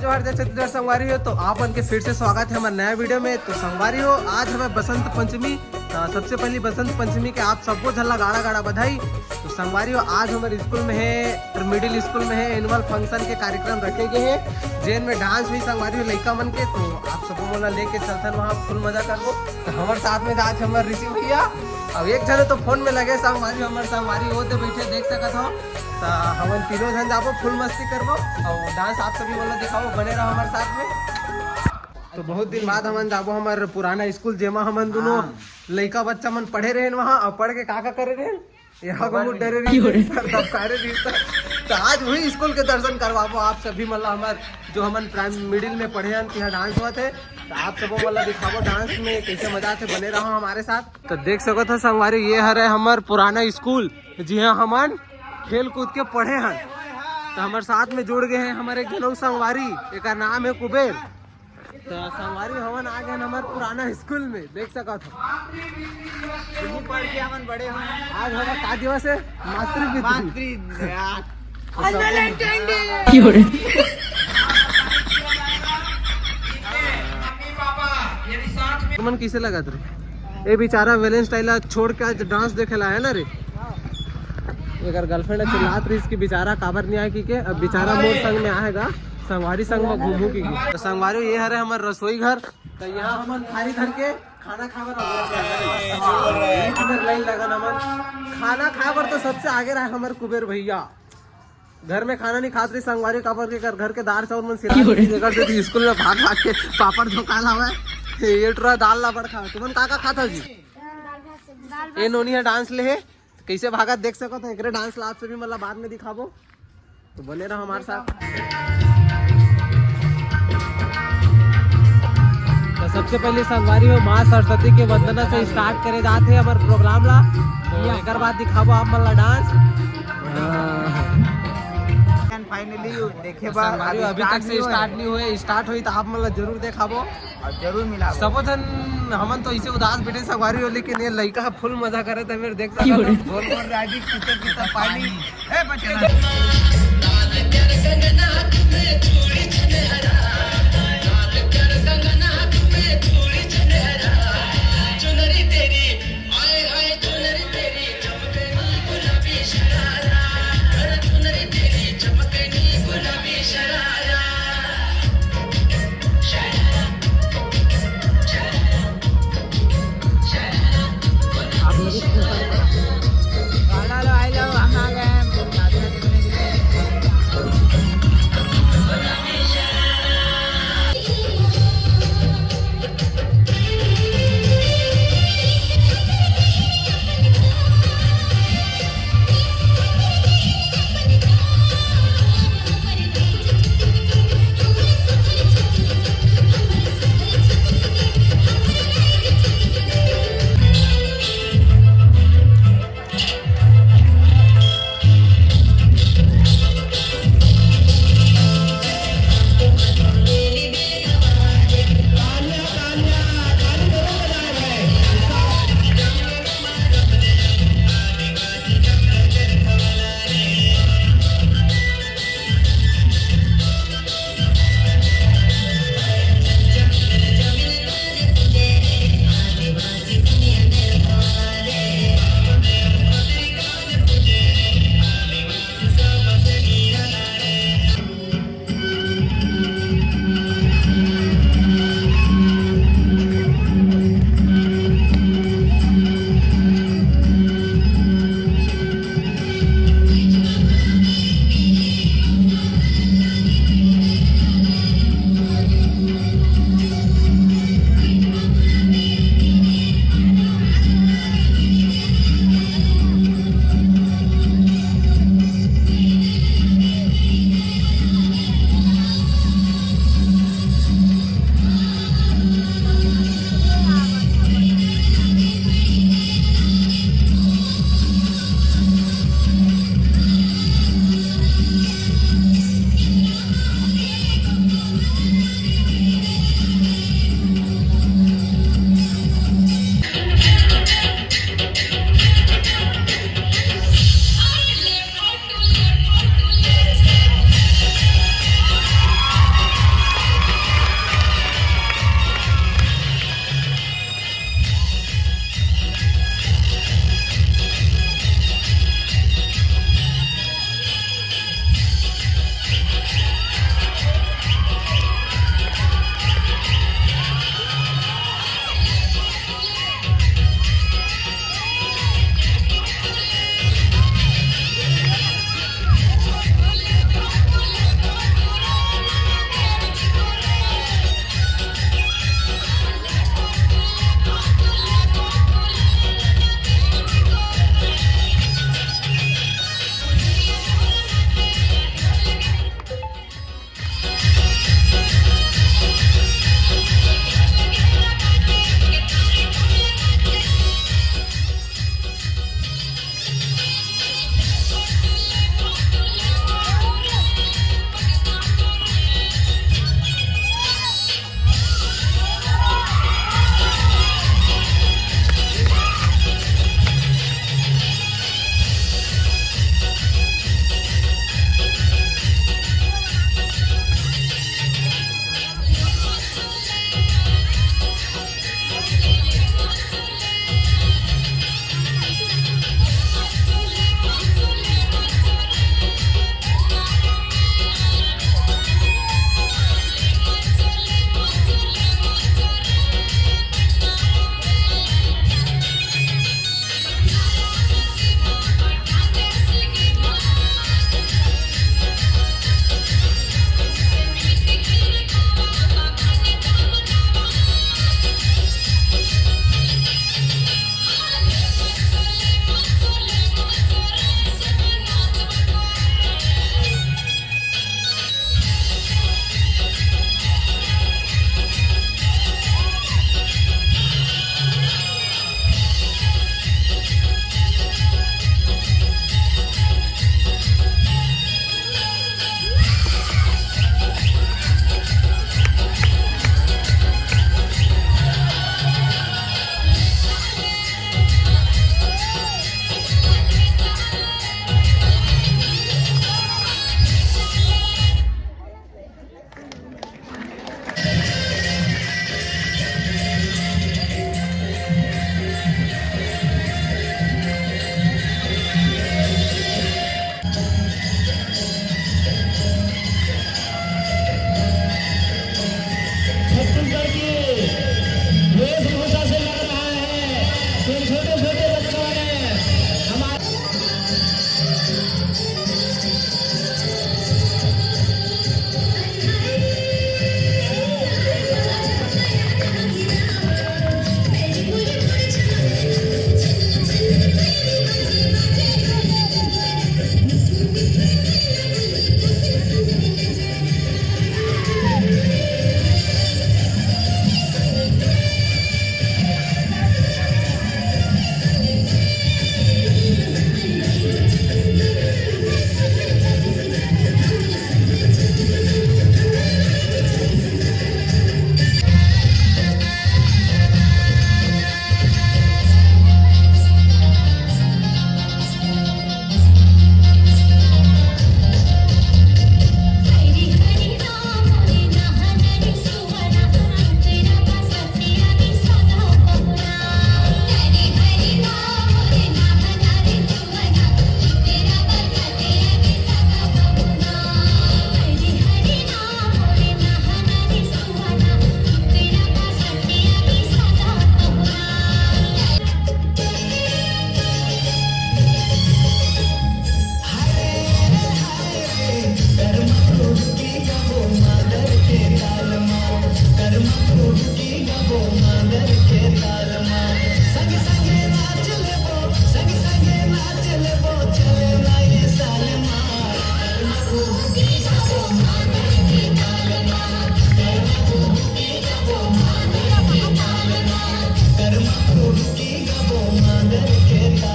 जोहार जय छत्तीसगढ़ संगवारी हो। तो आप उनके फिर से स्वागत है हमारे नया वीडियो में। तो संगवारी हो, आज हमें बसंत पंचमी। सबसे पहली बसंत पंचमी के आप सबको झल्ला गाड़ा गाड़ा बधाई। तो संगवारी हो, आज हमारे स्कूल में है, मिडिल स्कूल में है, एनुअल फंक्शन के कार्यक्रम रखे गए हैं, जेन में डांस भी संगवारी हो लड़का मन के। तो आप सबको बोला लेके चलते वहाँ फुल मजा करबो। तो हमारे साथ में आज हमारे ऋषि भैया, अब एक जने तो फोन में लगे संगवारी, हमारे संगवारी होते बैठे देख सकत हो। तो हम तीनों जन जाबो, फुल मस्ती करबो और डांस आप सभी बोला दिखाओ, बने रहो हमारे साथ में। तो बहुत दिन बाद हम जाबो हमारे पुराना स्कूल, जेमा हम दोनों लड़का बच्चा मन पढ़े रहे वहाँ, और पढ़ के का करे रहे यहाँ डरे तो आज वही स्कूल के दर्शन करवाबो आप सभी। मतलब हमारे जो हम प्राइम मिडिल में पढ़े हैं यहाँ डांस हुआ थे, तो आप सबको मतलब दिखाबो डांस में कैसे मजा थे, बने रहो हमारे साथ। तो देख सको था संगवारी, ये है हमारे पुराना स्कूल, जी हाँ हम खेल कूद के पढ़े हैं। तो हमारे साथ में जुड़ गए हैं हमारे जनों संगवारी, एक नाम है कुबेर। तो संगवारी हवन आ गए हमारे पुराना स्कूल में, देख सका था पढ़ के हम बड़े हुए। आज हमारा का दिवस है, मन किसे लगा था ये बेचारा वेलेंटाइन छोड़ के आज डांस देखे ला है ना रे। एक गर्लफ्रेंड चिल्लात रही इसकी, बेचारा काबर नहीं आए की अब बेचारा मोर संग में आएगा, संगवारी संग में घूमू की। तो संगवारी ये है हमारे रसोई घर। तो यहाँ हम थाली धर के खाना खावर लाइन लगन हमन खाना खावर। तो सबसे आगे रहा हमारे कुबेर भैया, घर में खाना नहीं खाते संगवारी काबर के घर के दाल चावल मन सिला स्कूल में भाग भाग के पापड़ झोंकाल हवा ये टोरा दाल ला बड़ खा। तुमन का खाता जी ये नोनिया डांस ले है कैसे भागत देख सको। तो एक डांस ला आप सभी मतलब बाद में दिखाबो, तो बने रहो हमारे साथ। तो सबसे पहले संगवारी हो माँ सरस्वती के वंदना से स्टार्ट करे जाते हैं हमारे प्रोग्राम ला। तो एक बार दिखाबो आप मतलब डांस फाइनली देखे अभी तक से स्टार्ट नहीं हुए, स्टार्ट हुई तो आप मतलब जरूर देखाबो और जरूर मिला सबो जन। हमन तो इसे उदास बैठे संगवारी हो, लेकिन ये लड़का फुल मजा करे थे मेरे देख सकते पानी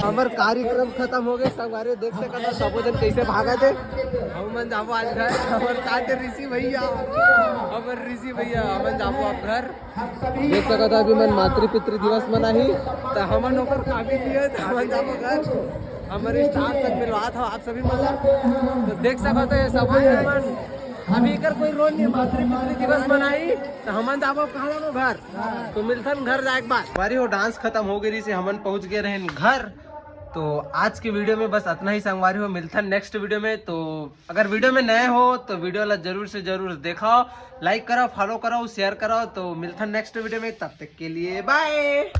हमार कार्यक्रम खत्म हो गए संगवारी देख सकते हो सब जन कैसे भागा थे हम मन जाबो आज घर हमार साथ ऋषि भैया हमन जाबो अब घर देख सकते हो अभी मन मातृ पितृ दिवस मनाही तो हमन ओकर काबिलियत हमन जाबो घर हमारे स्टाफ तक मिलवा था आप सभी मतलब तो देख सकते हो ये सब मन अभी कर कोई रोल नहीं मातृ पितृ दिवस मनाई तो हमन जाबो कहाँ जाबो घर तो मिलथन घर जाए के बाद हमारी वो डांस खत्म हो गई से हमन पहुंच गए रहे घर तो आज की वीडियो में बस इतना ही संगवारी हो मिलथन नेक्स्ट वीडियो में तो अगर वीडियो में नए हो तो वीडियो ला जरूर से जरूर देखाओ लाइक करो फॉलो करो शेयर करो तो मिलथन नेक्स्ट वीडियो में तब तक के लिए बाय।